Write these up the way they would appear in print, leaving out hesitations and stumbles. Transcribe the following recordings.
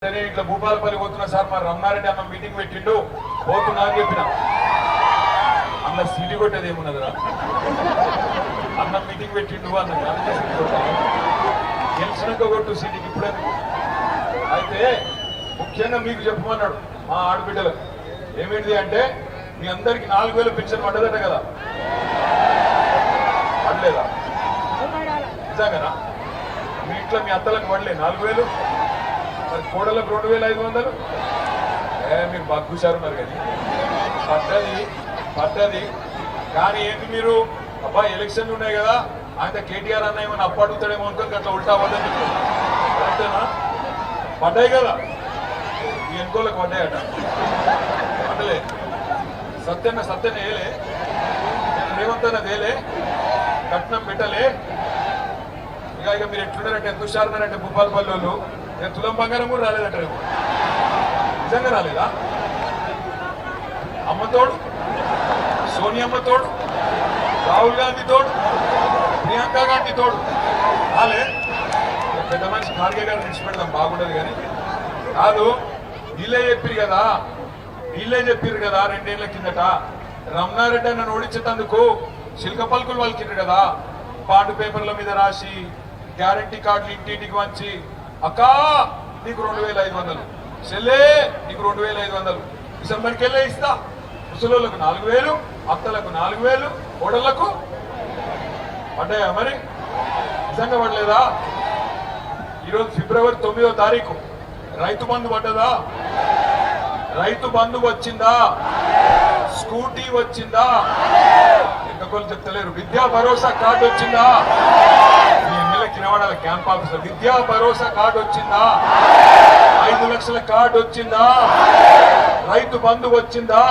ఇట్లా భూపాలపల్లి పోతున్నా సార్ మా రమణారెడ్డి అన్న మీటింగ్ పెట్టిండు పోతున్నా అని చెప్పిన అన్న సీటీ కొట్టేది ఏమున్నదిరా అన్న మీటింగ్ పెట్టిండు అన్న గెలిచినాక కొట్టు సీటీకి ఇప్పుడే అయితే ముఖ్యంగా మీకు చెప్పమన్నాడు మా ఆడబిడ్డలకు ఏమిటిది అంటే మీ అందరికి 4000 పెన్షన్ పడ్డదట కదా పడలేదా నిజంగానా మీ ఇంట్లో మీ అత్తలకు పడలే 4000 మరి కోడలకు 2500 మీరు బాగా కూర్చారున్నారు కానీ పడ్డది కానీ ఏంటి మీరు అబ్బా ఎలక్షన్లు ఉన్నాయి కదా ఆయన కేటీఆర్ అన్న ఏమైనా అప్పు అడుగుతాడేమో అనుకోని అట్లా ఉల్టా అవ్వదని అంతేనా పడ్డాయి కదా ఈ ఎన్కోలకు పడ్డాయట పడ్డలే సత్యన్న వేయలే రేవంత్ అన్న వేయలే కట్నం పెట్టలే ఇక మీరు ఎట్లున్నారంటే ఎంత హుషారున్నారంటే భూపాలపల్లి వాళ్ళు తులం బంగారం కూడా రాలేదంట నిజంగా రాలేదా అమ్మతోడు సోనియమ్మ తోడు రాహుల్ గాంధీ తోడు ప్రియాంక గాంధీ తోడు రాలే పెద్ద మనిషి ఖార్గే గారు నిడిచిపెడతాం బాగుండదు కానీ కాదు వీళ్ళే చెప్పారు కదా 2 ఏళ్ల కిందట రమణారెడ్డి నన్ను ఓడించేందుకు శిల్క పలుకులు వాళ్ళకిండ్రు కదా బాండ్ పేపర్ల మీద రాసి గ్యారంటీ కార్డులు ఇంటింటికి వంచి అక్కా నీకు 2500 చెల్లే నీకు 2500 డిసెంబర్కి వెళ్ళే ఇస్తా ముసలోళ్ళకు 4000 అత్తలకు 4000 కోడళ్లకు పడ్డాయా మరి నిజంగా పడలేదా ఈరోజు ఫిబ్రవరి 9వ తారీఖు రైతు బంధు పడ్డదా రైతు బంధు వచ్చిందా స్కూటీ వచ్చిందా ఎంతకోళ్ళు చెప్తలేరు విద్యా భరోసా కార్డు వచ్చిందా మీ ఎమ్మెల్యే కినవాడాల క్యాంప్ ఆఫీసర్ విద్యా భరోసా కార్డు వచ్చిందా 5 లక్షల కార్డు వచ్చిందా రైతు బంధు వచ్చిందా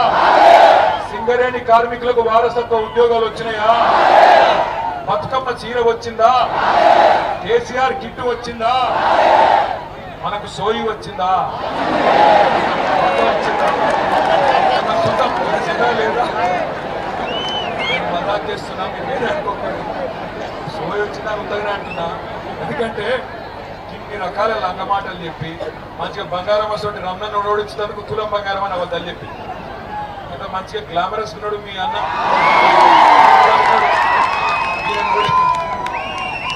సింగరేణి కార్మికులకు వారసత్వ ఉద్యోగాలు వచ్చినాయా బతుకమ్మ చీర వచ్చిందా కేసీఆర్ కిట్టు వచ్చిందా మనకు సోయి వచ్చిందా లేదా నేను మజాక్ చేస్తున్నా మీరు వేరే అనుకోకండి సోయి వచ్చిందా ఉత్తగానే అంటున్నా ఎందుకంటే ఇన్ని రకాల లంగ మాటలు చెప్పి మంచిగా బంగారం వస్తుంటే రమణను ఓడించేందుకు తులం బంగారం అని అవద్దని చెప్పి అంటే మంచిగా గ్లామరస్ ఉన్నాడు మీ అన్న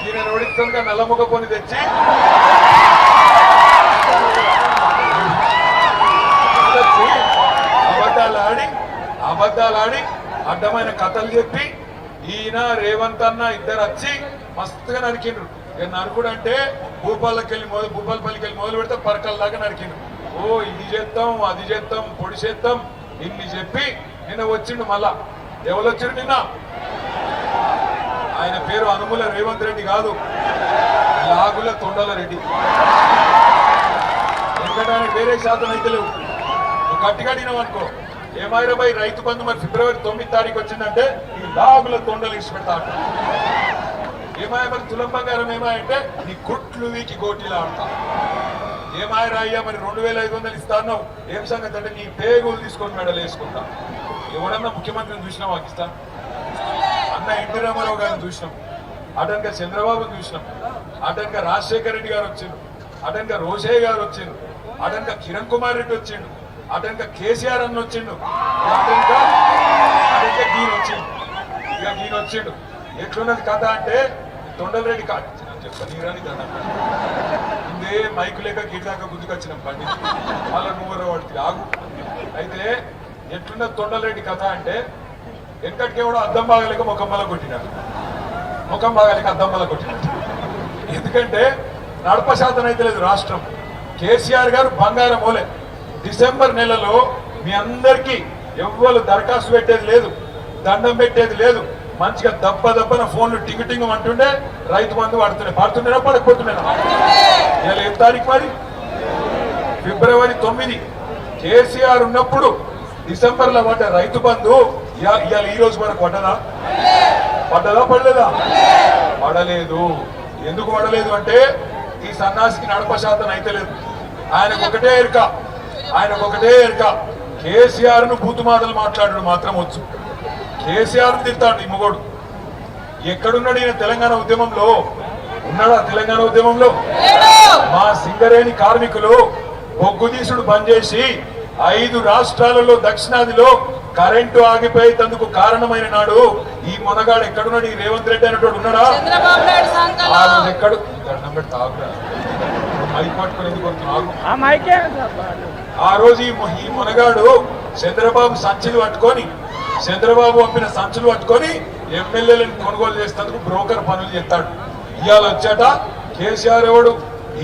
ఈయన ఓడిస్తుందిగా నల్లముఖ పోని తెచ్చి అబద్ధాలు ఆడి అడ్డమైన కథలు చెప్పి ఈయన రేవంత్ అన్న ఇద్దరు వచ్చి మస్తుగా నరికిండ్రు ఇక నరుకుడు అంటే భూపాలపల్లికి వెళ్ళి మొదలు పెడితే పరకల దాకా నరికిండ్రు ఓ ఇది చేద్దాం అది చేద్దాం పొడి చేద్దాం ఇన్ని చెప్పి నిన్న వచ్చిండు మళ్ళా ఎవరు వచ్చిండు నిన్న ఆయన పేరు అనుముల రేవంత్ రెడ్డి కాదు లాగుల తొండల రెడ్డి ఎందుకంటే ఆయన వేరే శాతం అయితే లేవు నువ్వు గట్టిగడినావు అనుకో ఏమాయిరాబాయి రైతు బంధు మరి ఫిబ్రవరి 9వ తారీఖు వచ్చిందంటే ఈ లాగుల తొండలు ఇచ్చి పెడతా ఏమాయ మరి తులం బంగారం ఏమాయంటే నీ కుట్లు వీకి గోటీలా ఆడతా ఏమాయరా అయ్యా మరి 2500 ఇస్తా అన్నావు ఏం సంగతి అంటే నీ పేగులు తీసుకొని మెడలు వేసుకుంటా ఎవడన్నా ముఖ్యమంత్రిని చూసినాం పాకిస్తాన్ అన్న ఎన్టీ రామారావు గారిని చూసినాం అటనక చంద్రబాబుని చూసినాం అటనక రాజశేఖర రెడ్డి గారు వచ్చిండు అటనక రోషయ్య గారు వచ్చిండు అటనక కిరణ్ కుమార్ రెడ్డి వచ్చిండు అటనక కేసీఆర్ అన్న వచ్చిండు అటనక గీన వచ్చిండు ఇక గీన వచ్చిండు ఎట్లున్నది కథ అంటే తొండలరెడ్డి కాదు చెప్తా నీరాని ఇదే మైకు లేక గిడి దాకా గుర్తుకొచ్చినాం పండి వాళ్ళ నువ్వు వాడికి ఆగు అయితే ఎట్లున్నది తొండలరెడ్డి కథ అంటే వెనకటికి కూడా అద్దం బాగలేక ముఖంబల కొట్టినాడు ముఖం బాగలేక అద్దం బల కొట్టినట్టు ఎందుకంటే నడప శాతం అయితే లేదు రాష్ట్రం కేసీఆర్ గారు బంగారం మోలే డిసెంబర్ నెలలో మీ అందరికీ ఎవ్వరు దరఖాస్తు పెట్టేది లేదు దండం పెట్టేది లేదు మంచిగా దప్పన ఫోన్లు టింగు అంటుండే రైతు బంధు పడుతుండేనా పడకపోతుండేనా ఇలా ఏ తారీఖు మరి ఫిబ్రవరి 9 కేసీఆర్ ఉన్నప్పుడు డిసెంబర్లో పడ్డ రైతు బంధు ఇవాళ ఈ రోజు వరకు పడ్డదా పడలేదా పడలేదు ఎందుకు పడలేదు అంటే ఈ సన్నాసికి నడప శాతం అయితే లేదు ఆయనకు ఒకటే ఎరుక కేసీఆర్ ను బూతు మాటలు మాట్లాడడం మాత్రం వచ్చు కేసీఆర్ తిడతాడు ఈ మొగోడు ఎక్కడున్నాడు ఈయన తెలంగాణ ఉద్యమంలో ఉన్నాడా తెలంగాణ ఉద్యమంలో మా సింగరేణి కార్మికులు బొగ్గు తీసుడు బంద్ చేసి 5 రాష్ట్రాలలో దక్షిణాదిలో కరెంటు ఆగిపోయేందుకు కారణమైన నాడు ఈ మొనగాడు ఎక్కడున్నాడు? ఈ రేవంత్ రెడ్డి అనేటోడు ఉన్నాడా? ఆ రోజు ఎక్కడు దండం పెట్టి తాగురా మైక్ పట్టుకుని ఎందుకు కొడుతున్నావు? ఆ రోజు ఈ మొనగాడు చంద్రబాబు సంచులు పట్టుకొని చంద్రబాబు పంపిన సంచులు పట్టుకొని ఎమ్మెల్యేలను కొనుగోలు చేసేందుకు బ్రోకర్ పనులు చేస్తాడు. ఇవాళ వచ్చాట కేసీఆర్ ఎవడు,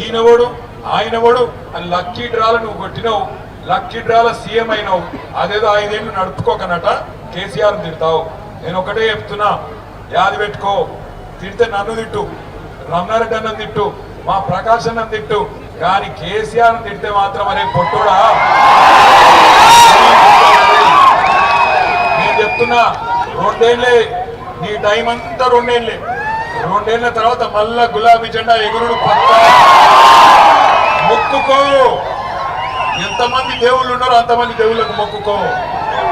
ఈయనవడు, ఆయనవడు అని లక్కీ డ్రాల నువ్వు కొట్టినావు, లక్కీ డ్రాల సీఎం అయినావు. అదేదో 5 ఏళ్ళు నడుపుకోకనట కేసీఆర్ తిడతావు. నేను ఒకటే చెప్తున్నా, యాది పెట్టుకో. తిడితే నన్ను తిట్టు, రమణారెడ్డి అన్నం తిట్టు, మా ప్రకాశ్ అన్నం తిట్టు, కానీ కేసీఆర్ తిడితే మాత్రం అనే పొట్టుడా. నేను చెప్తున్నా, 2 ఏళ్ళే నీ టైం అంతా, 2 ఏళ్ళే. 2 ఏళ్ల తర్వాత మళ్ళా గులాబీ జెండా ఎగురుడు పక్కా. మొక్కుకో, ఎంతమంది దేవుళ్ళు ఉన్నారో అంతమంది దేవుళ్ళకు మొక్కుకో,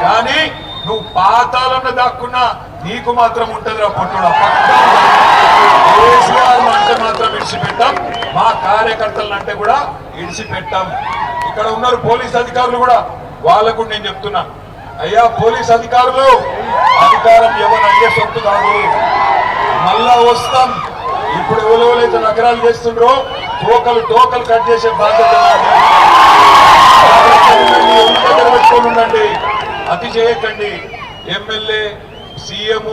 కానీ నువ్వు పాతాళంలో దాక్కున్నా నీకు మాత్రం ఉంటది రా పొట్టుడా. కేసీఆర్ అంటే మాత్రం ఇడిచిపెట్టాం, మా కార్యకర్తలను అంటే కూడా ఇడిచిపెట్టాం. ఇక్కడ ఉన్నారు పోలీస్ అధికారులు కూడా, వాళ్ళకు నేను చెప్తున్నా, అయ్యా పోలీస్ అధికారులు, అధికారం ఎవరయ్యే సొత్తు కాదు, మళ్ళా వస్తాం. ఇప్పుడు ఎవరైతే నగరాలు చేస్తుండ్రో టోకలు కట్ చేసే బాధ్యత పెట్టుకోండి, అతి చేయకండి. ఎమ్మెల్యే సీఎం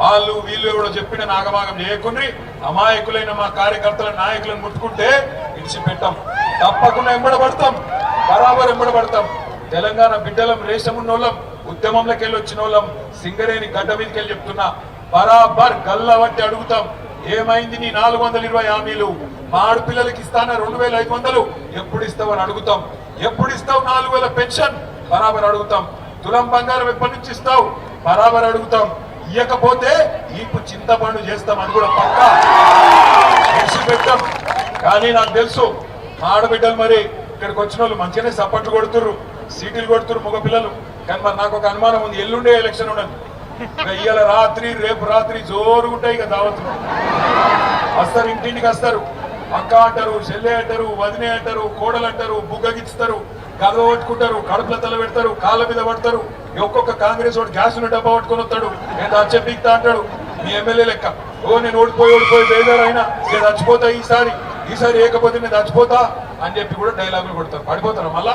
వాళ్ళు వీళ్ళు కూడా చెప్పిన నాగమాగం చేయకుండా అమాయకులైన మా కార్యకర్తల నాయకులను ముట్టుకుంటే ఇడిచిపెట్టాం, తప్పకుండా ఎంబడబడతాం, బరాబర్ ఎంబడబడతాం. తెలంగాణ బిడ్డలం, రేషమున్నోళ్ళం, ఉద్యమంలోకి వెళ్ళి వచ్చిన వాళ్ళం, సింగరేణి గడ్డ మీదకి వెళ్ళి చెప్తున్నా, బరాబర్ గల్లా బట్టి అడుగుతాం. ఏమైంది నీ 420 హామీలు? మా ఆడపిల్లలకి ఇస్తానా 2500, ఎప్పుడు ఇస్తావని అడుగుతాం. ఎప్పుడు ఇస్తావు 4000 పెన్షన్? బరాబర్ అడుగుతాం. తులం బంగారం ఎప్పటి నుంచి ఇస్తావు? బరాబర్ అడుగుతాం. ఇయ్యకపోతే ఈపు చింతపండు చేస్తాం, అని కూడా పక్కా పెట్టాం. కానీ నాకు తెలుసు మా ఆడబిడ్డలు మరి ఇక్కడికి వచ్చిన వాళ్ళు మంచిగానే సపోర్ట్లు కొడుతుర్రు, సీటీలు కొడుతుర్రు మగపిల్లలు. కానీ మరి నాకు ఒక అనుమానం ఉంది, ఎల్లుండే ఎలక్షన్ ఉండదు. ఇవాళ రాత్రి రేపు రాత్రి జోరుగా ఉంటాయి ఇక దావతులు. వస్తారు, ఇంటింటికి వస్తారు, అక్క అంటారు, చెల్లె అంటారు, వదినే అంటారు, కోడలు అంటారు, బుగ్గగిస్తారు, గదవ పట్టుకుంటారు, కడుపుల తల పెడతారు, కాళ్ళ మీద పడతారు. ఒక్కొక్క కాంగ్రెస్ వాడు గ్యాస్ డబ్బా పట్టుకొని వస్తాడు, నేను చచ్చిపోతా అంటాడు. మీ ఎమ్మెల్యే లెక్క, నేను ఓడిపోయి బేదారు అయినా నేను చచ్చిపోతా, ఈసారి ఏకపోతే నేను చచ్చిపోతా అని చెప్పి కూడా డైలాగులు కొడతారు. పడిపోతారా? మళ్ళా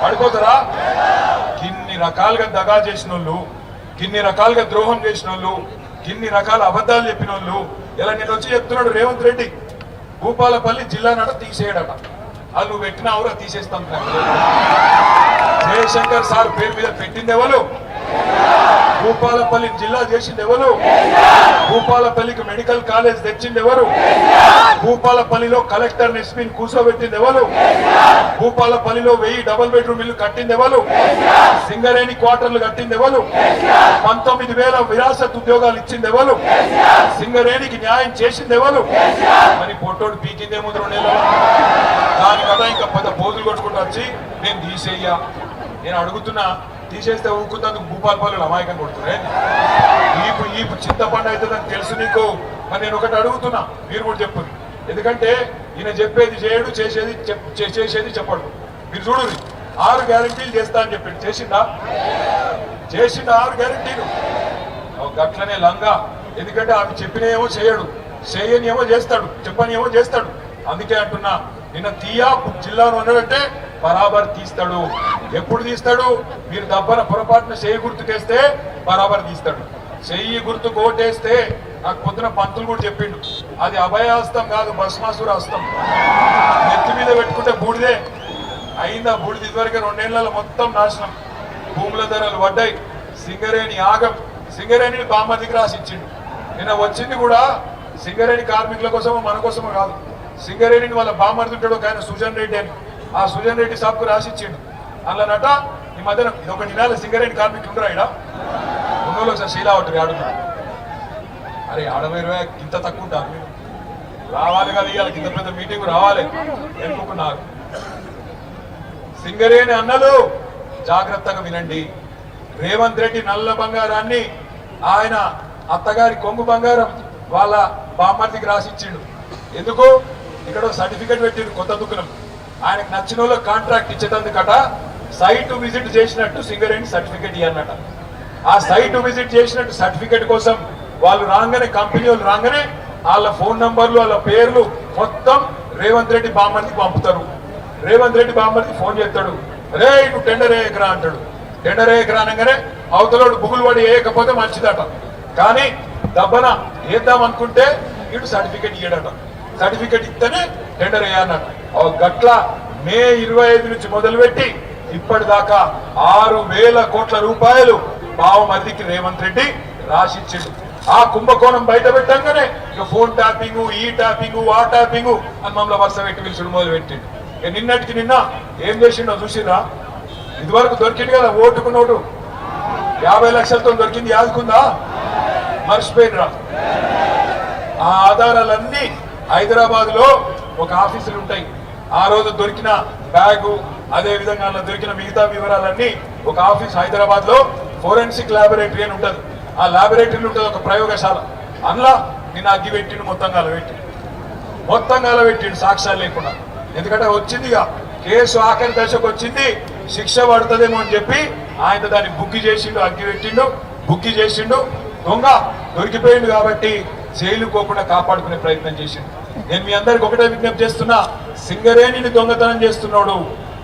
పడిపోతారా? కిన్ని రకాలుగా దగా చేసిన వాళ్ళు, కిన్ని రకాలుగా ద్రోహం చేసిన వాళ్ళు, కిన్ని రకాల అబద్ధాలు చెప్పిన వాళ్ళు, ఇలా నేను వచ్చి చెప్తున్నాడు రేవంత్ రెడ్డి, భూపాలపల్లి జిల్లా నట తీసేయడట. అది నువ్వు పెట్టినా అవరా తీసేస్తాను. జయశంకర్ సార్ పేరు మీద పెట్టింది ఎవరు? భూపాలపల్లి జిల్లా చేసింది ఎవరు? భూపాలపల్లికి మెడికల్ కాలేజ్ తెచ్చింది ఎవరు? భూపాలపల్లిలో కలెక్టర్ ఎస్పీని కూర్చోబెట్టింది ఎవరు? భూపాలపల్లిలో 1000 డబుల్ బెడ్రూమ్ ఇల్లు కట్టింది ఎవరు? సింగరేణి క్వార్టర్లు కట్టింది ఎవరు? 19,000 విరాసత్ ఉద్యోగాలు ఇచ్చింది ఎవరు? సింగరేణికి న్యాయం చేసింది ఎవరు? మరి పొట్టోడు పీకిందేమో 2 నెలలు. దాని కదా ఇంకా పెద్ద పోజులు కొట్టుకుంటూ వచ్చి నేను తీసేయ్యా. నేను అడుగుతున్నా, తీసేస్తే ఊరుకుందందుకు భూపాలపల్లి అమాయకం కొడుతున్నారే. ఈపు చింతపండు అవుతుందని తెలుసు నీకు. మరి నేను ఒకటి అడుగుతున్నా, మీరు కూడా చెప్పండి. ఎందుకంటే ఈయన చెప్పేది చేయడు, చేసేది చెప్పడు. మీరు చూడు, 6 గ్యారెంటీలు చేస్తా అని చెప్పాడు, చేసిండా? 6 గ్యారెంటీలు. గట్లనే లంగా. ఎందుకంటే అవి చెప్పినేమో చేయడు, చేయని ఏమో చేస్తాడు, చెప్పని ఏమో చేస్తాడు. అందుకే అంటున్నా, నిన్న తీయా జిల్లాను అన్నాడంటే బరాబర్ తీస్తాడు. ఎప్పుడు తీస్తాడు? మీరు దబ్బన పొరపాటున చెయ్యి గుర్తుకేస్తే బరాబర్ తీస్తాడు. చెయ్యి గుర్తుకు ఓటేస్తే, నాకు పొద్దున పంతులు కూడా చెప్పిండు, అది అభయాస్తం కాదు, భస్మాసుర హస్తం. నెత్తి మీద పెట్టుకుంటే బూడిదే అయిందా? బూడిద ఇదివరకే 2 ఏళ్లలో మొత్తం నాశనం, భూముల ధరలు పడ్డాయి, సింగరేణి ఆగం. సింగరేణిని బామ్మదికి రాసిచ్చిండు. నిన్న వచ్చింది కూడా సింగరేణి కార్మికుల కోసమో మన కోసమో కాదు, సింగరేణిని వాళ్ళ బామ్మర్దుంటాడు ఒక ఆయన సుజన్ రెడ్డి అని, ఆ సుజన్ రెడ్డి సాబ్కు రాసిచ్చిండు. అలా నట ఈ మధ్యన ఇది ఒక నినాల సింగరేణి కార్మికులు ఉండరా ఇక్కడ ఉన్నోళ్ళు ఒకసారి శీలావట్టు ఆడుతున్నా. అరే 60 ఇంత తక్కువ ఉంటారు, మీరు రావాలి కదా, ఇవాళ ఇంత పెద్ద మీటింగ్ రావాలి ఎన్నుకున్నారు. సింగరేణి అన్నలు జాగ్రత్తగా వినండి. రేవంత్ రెడ్డి నల్ల బంగారాన్ని ఆయన అత్తగారి కొంగు బంగారం వాళ్ళ బామ్మర్దికి రాసిచ్చిండు. ఎందుకు? ఇక్కడ సర్టిఫికెట్ పెట్టిండు కొత్త దుకాణం. ఆయనకు నచ్చిన వాళ్ళ కాంట్రాక్ట్ ఇచ్చేటందుకట సైట్ విజిట్ చేసినట్టు సింగరేణి సర్టిఫికేట్ ఇవ్వన్నట. ఆ సైట్ విజిట్ చేసినట్టు సర్టిఫికేట్ కోసం వాళ్ళు రాగానే, కంపెనీ వాళ్ళు రాగానే వాళ్ళ ఫోన్ నంబర్లు, వాళ్ళ పేర్లు మొత్తం రేవంత్ రెడ్డి బామ్మర్దికి పంపుతారు. రేవంత్ రెడ్డి బామ్మర్దికి ఫోన్ చేస్తాడు, రే నువ్వు టెండర్ వేయకరా అంటాడు. టెండర్ వేయకరా అనగానే అవతలోడు బుగులు పడి వేయకపోతే మంచిదట, కానీ దబ్బన వేద్దాం అనుకుంటే ఇటు సర్టిఫికేట్ ఇయ్యడట. సర్టిఫికేట్ ఇస్తేనే టెండర్ వేయాలన్నట. గట్ల మే 25 నుంచి మొదలుపెట్టి ఇప్పటిదాకా 6,000 కోట్ల రూపాయలు బావమర్దికి రేవంత్ రెడ్డి రాసిచ్చిండు. ఆ కుంభకోణం బయట పెట్టంగానే ఇక ఫోన్ ట్యాపింగ్, ఈ ట్యాపింగ్, ఆ ట్యాపింగ్ అని మమ్మల్ని వరుస పెట్టి పిలుచుడు మొదలు పెట్టిండు. ఇక నిన్నటికి నిన్న ఏం చేసిండో చూసిరా. ఇదివరకు దొరికింది కదా ఓటుకు నోటు 50 లక్షలతో దొరికింది, యాదుకుందా? మర్చిపోయినరా. ఆ ఆధారాలన్నీ హైదరాబాద్ లో ఒక ఆఫీసులు ఉంటాయి. ఆ రోజు దొరికిన బ్యాగు, అదే విధంగా దొరికిన మిగతా వివరాలన్నీ ఒక ఆఫీస్ హైదరాబాద్ లో ఫోరెన్సిక్ ల్యాబొరేటరీ అని ఉంటుంది. ఆ ల్యాబొరేటరీలో ఉంటుంది ఒక ప్రయోగశాల. అందులో నేను అగ్గి పెట్టిండు, మొత్తం పెట్టిండు సాక్ష్యాలు లేకుండా. ఎందుకంటే వచ్చిందిగా కేసు ఆఖరి దశకు వచ్చింది, శిక్ష పడుతుందేమో అని చెప్పి ఆయన దాన్ని బుక్కి చేసిండు, అగ్గి పెట్టిండు, బుక్కి చేసిండు. దొంగ దొరికిపోయిండు కాబట్టి జైలు పోకుండా కాపాడుకునే ప్రయత్నం చేసిండు. నేను మీ అందరికి ఒకటే విజ్ఞప్తి చేస్తున్నా, సింగరేణిని దొంగతనం చేస్తున్నాడు,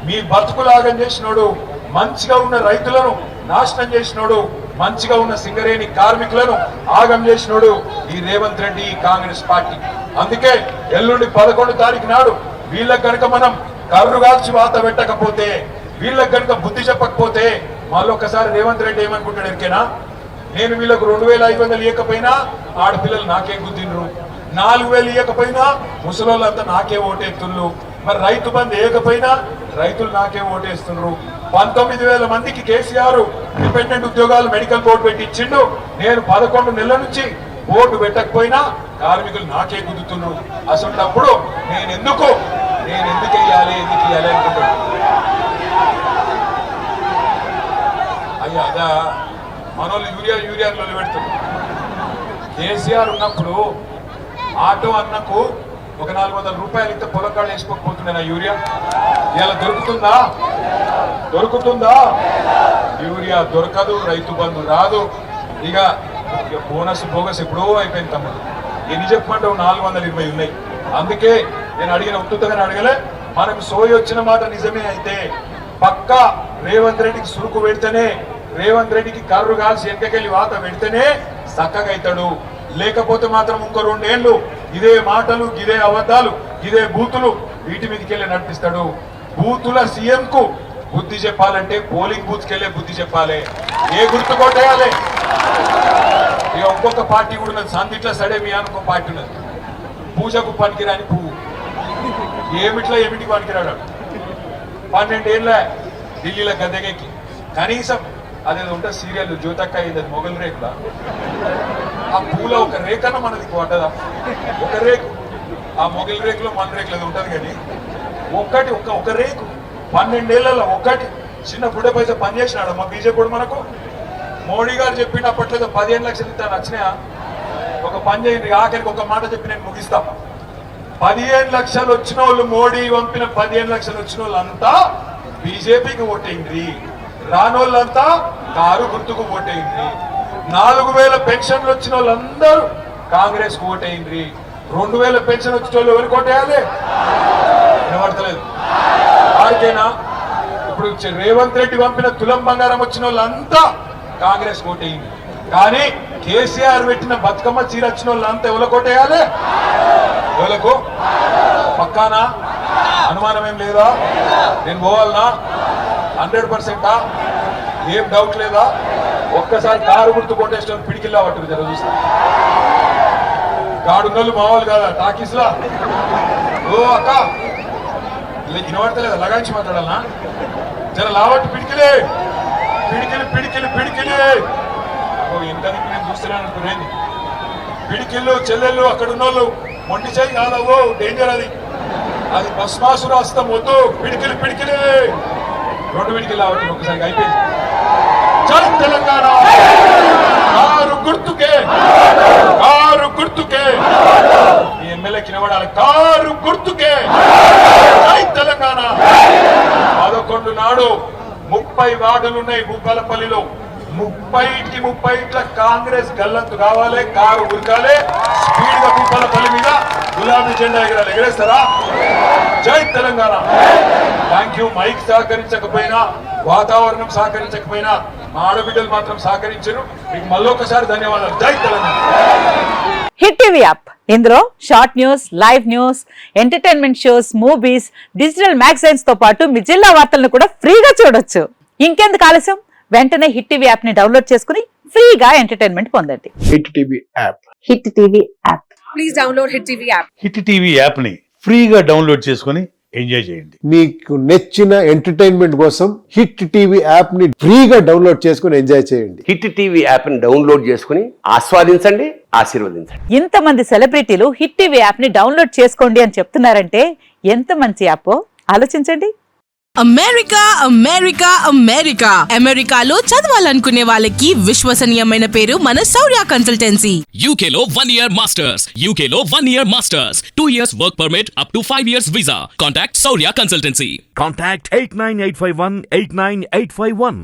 మీ బతుకులాగం చేసినోడు, మంచిగా ఉన్న రైతులను నాశనం చేసినోడు, మంచిగా ఉన్న సింగరేణి కార్మికులను ఆగం చేసినోడు ఈ రేవంత్ రెడ్డి, ఈ కాంగ్రెస్ పార్టీ. అందుకే ఎల్లుండి 11 తారీఖు నాడు వీళ్ళకి కనుక మనం కర్రు కాల్చి వాత పెట్టకపోతే, వీళ్ళకి కనుక బుద్ధి చెప్పకపోతే మళ్ళొక్కసారి రేవంత్ రెడ్డి ఏమనుకుంటాడు ఎరికేనా, నేను వీళ్ళకు 2,500 ఇవ్వకపోయినా ఆడపిల్లలు నాకే గుద్దిండ్రు, 4,000 ఇవ్వకపోయినా ముసలోళ్ళంతా నాకే ఓటేస్తున్నారు, మరి రైతు బంధు వేయకపోయినా రైతులు నాకే ఓటేస్తున్నారు, 19,000 మందికి కేసీఆర్ ఇండిపెండెంట్ ఉద్యోగాలు మెడికల్ బోర్డు పెట్టి ఇచ్చిండు, నేను 11 నెలల నుంచి బోర్డు పెట్టకపోయినా కార్మికులు నాకే గుద్దుతున్నారు. అసలు నేను ఎందుకు వేయాలి అనుకుంటున్నాను. అయ్యా అదా మనోళ్ళు యూరియాలో పెడుతున్నారు. కేసీఆర్ ఉన్నప్పుడు ఆటో అన్నకు ఒక 400 రూపాయలు ఇస్తే పొలకాళ్ళు వేసుకోకపోతుండే నా యూరియా. ఇలా దొరుకుతుందా? యూరియా దొరకదు, రైతు బంధు రాదు. ఇక బోగస్ ఎప్పుడో అయిపోయింది తమ్ముడు. ఎన్ని చెప్పమంటావు? 420 ఉన్నాయి. అందుకే నేను అడిగిన ఉత్తుతగానే అడగలే, మనకు సోయి వచ్చిన మాట నిజమే అయితే పక్కా రేవంత్ రెడ్డికి సురుకు పెడితేనే, రేవంత్ రెడ్డికి కర్రు కాల్సి వెనకకెళ్ళి వాత పెడితేనే చక్కగా అవుతాడు. లేకపోతే మాత్రం ఇంకో 2 ఏళ్ళు ఇదే మాటలు, ఇదే అబద్ధాలు, ఇదే బూతులు వీటి మీదకి వెళ్ళి నడిపిస్తాడు. బూతుల సీఎం కు బుద్ధి చెప్పాలంటే పోలింగ్ బూత్ కెళ్ళే బుద్ధి చెప్పాలి. ఏ గుర్తు కొట్టేయాలి. ఇక ఇంకొక పార్టీ కూడా ఉన్నది, సందిట్ల సడే మీ అనుకో పార్టీ ఉన్నది, పూజకు పనికిరాని పువ్వు. ఏమిటికి పనికిరాడు. 12 ఏళ్ళ ఢిల్లీలో గద్దెకి కనీసం అదేదో ఉంటుంది సీరియల్ జ్యోతక్క అయింది, మొగల్ రేకుల ఆ పూల ఒక రేఖన మనది పడ్డదా? ఒక రేకు, ఆ మొగల్ రేకులో మన రేకులు అది ఉంటుంది కానీ ఒక రేకు 12 ఏళ్లలో ఒక్కటి చిన్న బుడ్డ పైసా పనిచేసినాడు మా బీజేపీ. మనకు మోడీ గారు చెప్పినప్పట్లేదు 15 లక్షలు ఇస్తాను వచ్చినా ఒక పని చేయండి. ఆఖరికి ఒక మాట చెప్పి నేను ముగిస్తా. 15 లక్షలు వచ్చిన వాళ్ళు, మోడీ పంపిన 15 లక్షలు వచ్చిన వాళ్ళంతా బీజేపీకి ఓటైంది, రానోళ్ళంతా కారు గుర్తుకు ఓటైంది. 4,000 పెన్షన్లు వచ్చిన వాళ్ళందరూ కాంగ్రెస్ కు ఓటైంది. 2,000 పెన్షన్ వచ్చిన వాళ్ళు ఎవరికి ఓటేయాలి? వినబడతలేదు వారికేనా? ఇప్పుడు రేవంత్ రెడ్డి పంపిన తులం బంగారం వచ్చిన వాళ్ళంతా కాంగ్రెస్ ఓటేయింది. కానీ కేసీఆర్ పెట్టిన బతుకమ్మ చీర వచ్చిన వాళ్ళంతా ఎవరికి ఓటేయాలి? ఎవలకు? పక్కానా? అనుమానం ఏం లేదా? నేను పోవాలనా? 100%? ఏం డౌట్ లేదా? ఒక్కసారి కారు గుర్తు కొట్టేసిన పిడికిల్లా పట్టు జర చూస్తా. గాడున్నోళ్ళు మావాళ్ళు కాదా టాకీస్లా? ఓ అక్క వినబడతలేదా? లగాంచి మాట్లాడాలనా? జర లావట్టు పిడికిలే, పిడికిలి. ఓ ఎంత నేను చూస్తున్నాను అనుకునేది. పిడికిళ్ళు చెల్లెళ్ళు అక్కడ ఉన్నోళ్ళు మొండి చేయి కాదవో, డేంజర్ అది భస్మాసుర హస్తం వద్దు. పిడికిలి 2 పిడికిలు లావట్టు ఒకసారి అయిపోయింది. జై తెలంగాణ, కారు గుర్తుకే ఈ ఎమ్మెల్యే కినబడాలి. కారు గుర్తుకే జై తెలంగాణ. ఇప్పుడు నాడు 30 వార్డులు ఉన్నాయి భూపాలపల్లిలో. 30 కాంగ్రెస్ గల్లంతు కావాలి, కారు ఉరకాలి, స్పీడ్ గా భూపాలపల్లి మీద గులాబీ జెండా ఎగరాలి. ఎగరేస్తారా? జై తెలంగాణ. Thank you. మైక్ సహకరించకపోయినా, వాతావరణం సహకరించకపోయినా మా ఆడబిడ్డలు మాత్రం సహకరించారు. మీకు మళ్ళొకసారి ధన్యవాదాలు. జై తెలంగాణ. హిట్ టీవీ యాప్, ఇందులో short news, live news, entertainment shows, movies, digital magazines తో పాటు మీ జిల్లా వార్తలను కూడా ఫ్రీగా చూడొచ్చు. ఇంకెందుకు ఆలస్యం, వెంటనే హిట్ టీవీ యాప్ ని డౌన్లోడ్ చేసుకుని ఫ్రీగా ఎంటర్టైన్మెంట్ పొందండి. Hit TV app. Hit TV app. Please download hit TV app. Hit TV app ని ఫ్రీగా డౌన్లోడ్ చేసుకుని ఎంజాయ్ చేయండి. మీకు నచ్చిన ఎంటర్టైన్మెంట్ కోసం హిట్ టీవీ యాప్ ని ఫ్రీగా డౌన్లోడ్ చేసుకుని ఎంజాయ్ చేయండి. హిట్ టీవీ యాప్ ని డౌన్లోడ్ చేసుకుని ఆస్వాదించండి, ఆశీర్వదించండి. ఇంతమంది సెలబ్రిటీలు హిట్ టీవీ యాప్ ని డౌన్లోడ్ చేసుకోండి అని చెప్తున్నారంటే ఎంత మంచి యాప్ ఆలోచించండి. అమెరికా అమెరికా అమెరికా అమెరికాలో చదవాలనుకునే వాళ్ళకి విశ్వసనీయమైన పేరు మన శౌర్య కన్సల్టెన్సీ. UK లో 1 year masters. UK లో 1 year masters. 2 years work permit up to 5 years visa. Contact Saurya Consultancy. Contact 89851 89851.